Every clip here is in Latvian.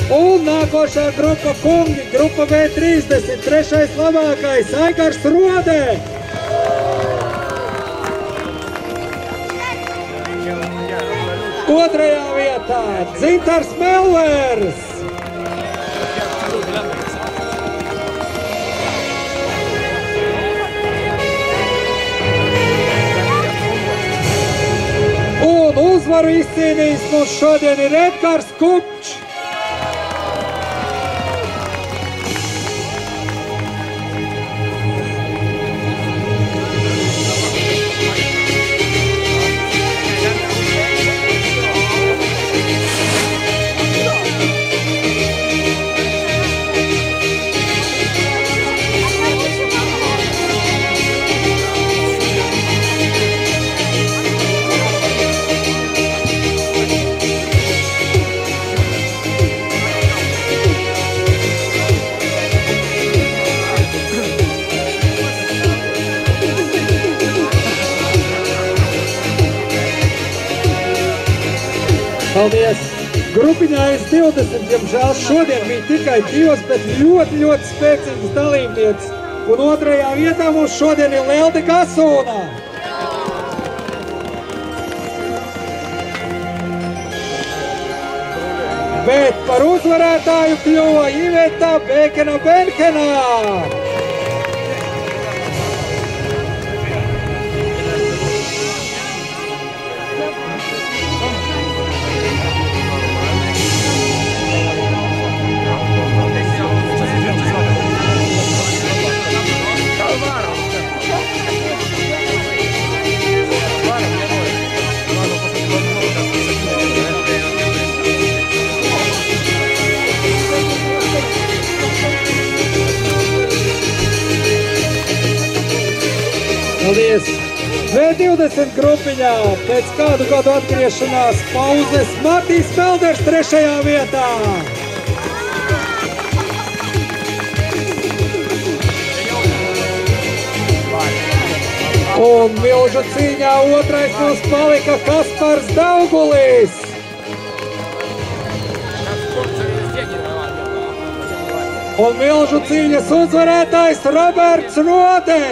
Un nākošā grupa kungi, grupa B30, trešais labākais Aigars Rodē. Otrajā vietā Dzintars Melvers. Un uzvaru izcīnījis mums šodien ir Edgars Kupčs. Paldies! Grupiņā S20, diemžēl šodien bija tikai 2, bet ļoti spēcīgas dalībnieces. Un otrajā vietā mums šodien ir Lelde Gasūna. Bet par uzvarētāju kļuva Iveta Bekena-Benkenā. Paldies! V20 grupiņā pēc kādu gadu atgriešanās pauzes Matīs Pelders trešajā vietā. Un milžu cīņā otrais mums palika Kaspars Daugulis. Un milžu cīņas uzvarētājs Roberts Rodē.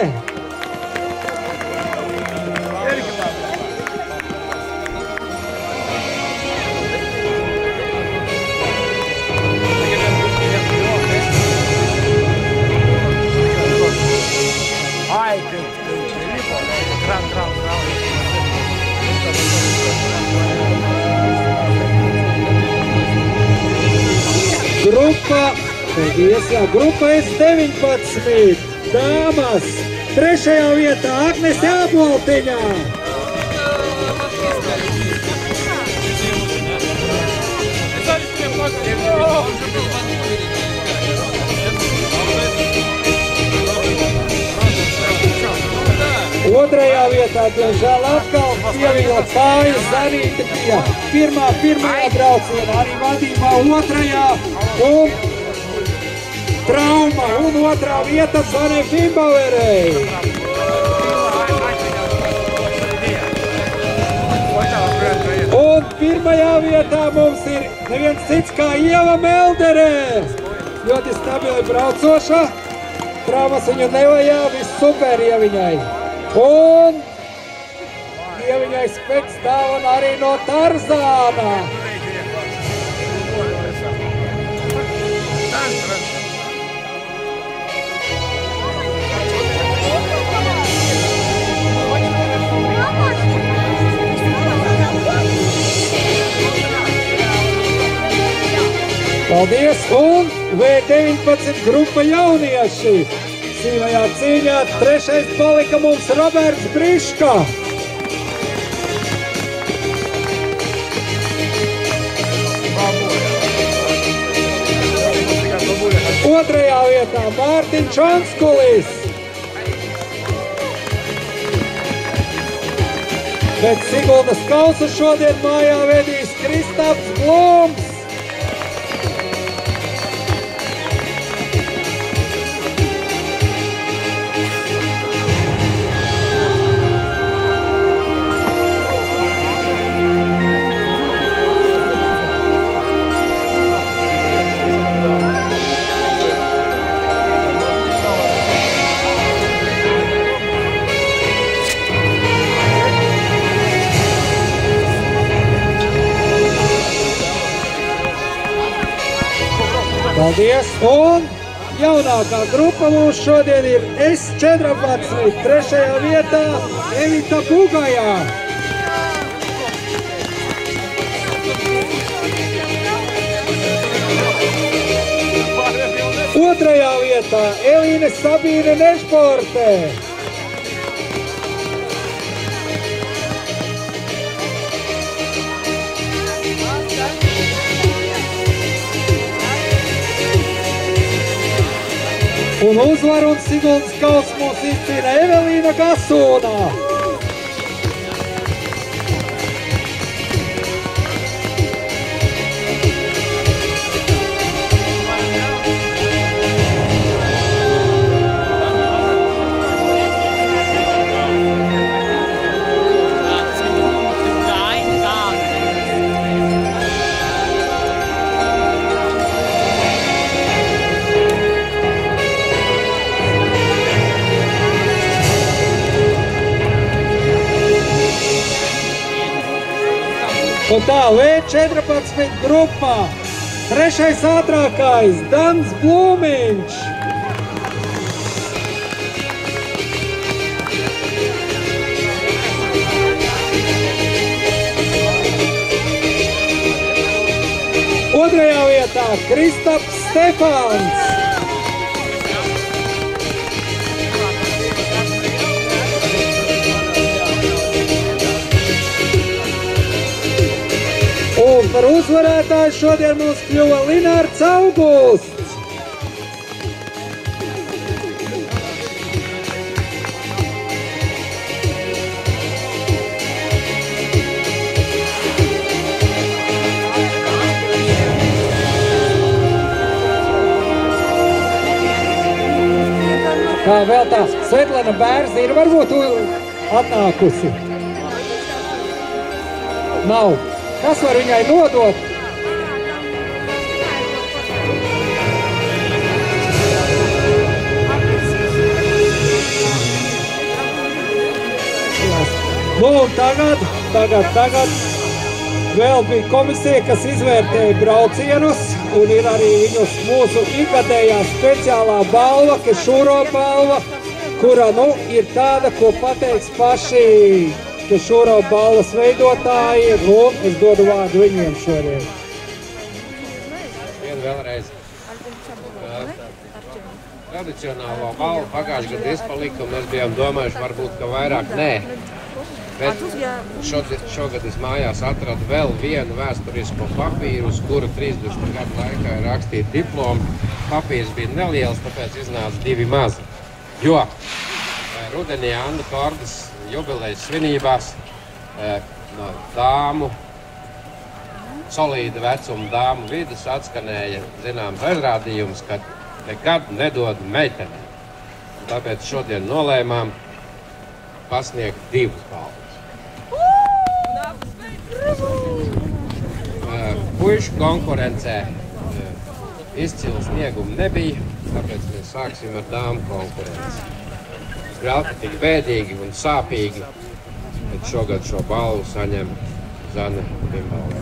Grupa S19, dāmas, trešajā vietā Agnese Āboltiņā. Otrajā vietā, diemžēl, atkal pievīla kājas Zanīte bija pirmajā braucienā, arī vadībā otrajā un trauma un otrā vieta Zanē Fimbauerei. Un pirmajā vietā mums ir neviens cits kā Ieva Meldere. Ļoti stabili braucoša, traumas viņu nevajā, viss super Ieviņai. Un Ieviņai spēc dāvana arī no Tarzāna. Paldies! Un V19 grupa jaunieši. Sīvajā cīņā trešais palika mums Roberts Briška. Otrajā vietā Mārtiņš Anskulis. Bet Siguldas kausu šodien mājā vedīs Kristaps Blums. Paldies! Un jaunākā grupa mums šodien ir S14, 3. vietā Evita Bugajā. Otrajā vietā Elīne Sabīne Nešporte. Un uzvaru un Siguldas kausu mums izcīna Evelīna Gasūna. Un tā, V14 grupā, 3. ātrākais Dans Blūmiņš. Otrajā vietā Kristaps Stefāns. Un par uzvarētāju šodien mums kļuva Linārds Augusts. Kā vēl tā Svetlana Bērzi ir varbūt atnākusi? Nav. Kas var viņai nodot? Nu, tagad vēl bija komisija, kas izvērtēja braucienus, un ir arī viņus mūsu ikgadējā speciālā balva, Kešūro balva, kura, nu, ir tāda, ko pateiks paši Kešūro balvas veidotāji, un es dodu vārdu viņiem šodien. Vēlreiz tradicionālo balvu pagājušajā gadā izpalika, un mēs bijām domājuši varbūt, ka vairāk nē. Bet šogad es mājās atradu vēl vienu vēsturisko papīru, uz kuru 30 gadu laikā ir rakstīta diploma. Papīrs bija neliels, tāpēc iznāca 2 mazi. Jo rudenī Anna Kordas jubilejas svinībās no dāmu, solīda vecuma dāmu vidus atskanēja zināms aizrādījums, ka nekad nedod meitenei. Tāpēc šodien nolēmām pasniegt 2 balvas. Puišu konkurencē izcilu sniegumu nebija, tāpēc mēs sāksim ar dāmu konkurenci. Vēl tik bēdīgi un sāpīgi, bet šogad šo balvu saņem Zane Bimbalē.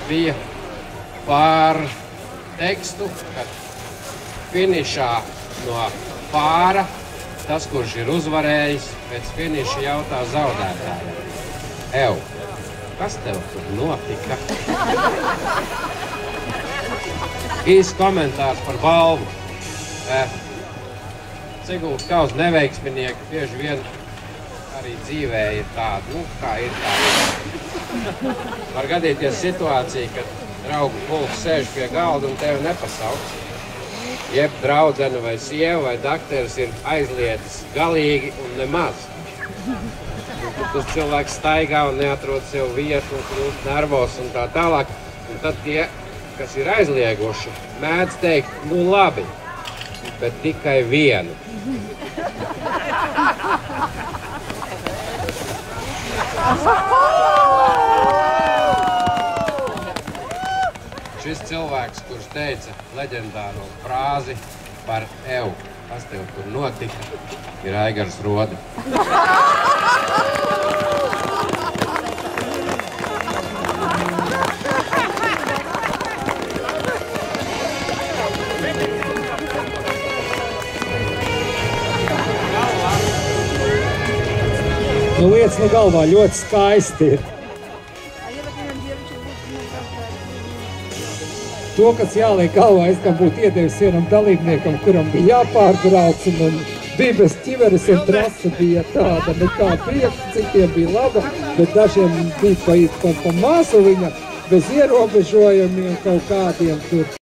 Bija par tekstu, ka finišā no pāra tas, kurš ir uzvarējis, pēc finiša jautā zaudētājiem. Ev, kas tev tur notika? Īsts komentārs par balvu. Siguldas kausa neveiksminieki bieži vien arī dzīvē ir tāda, nu, kā ir tāda. Var gadīties situācija, kad draugu pulks sēž pie galda un tevi nepasauc. Jeb draudzene vai sieva vai dakteris ir aizlietis galīgi un nemaz. Tas cilvēks staigā un neatrod sev vietu un kļūst nervos un tā tālāk. Un tad tie, kas ir aizlieguši, mēdz teikt, nu labi, bet tikai vienu. Šis cilvēks, kurš teica leģendāro frāzi par evu, kas tev tur notika, ir Aigars Rode. Nu, lietas no galvā ļoti skaisti ir. To, kas jāliek galvā, es tam būtu iedevis vienam dalībniekam, kuram bija jāpārbrauc, un bija bez ķiveres, un trasa bija tāda nekā priekš, citiem bija laba, bet dažiem bija pa māsu viņa bez ierobežojumiem kaut kādiem tur.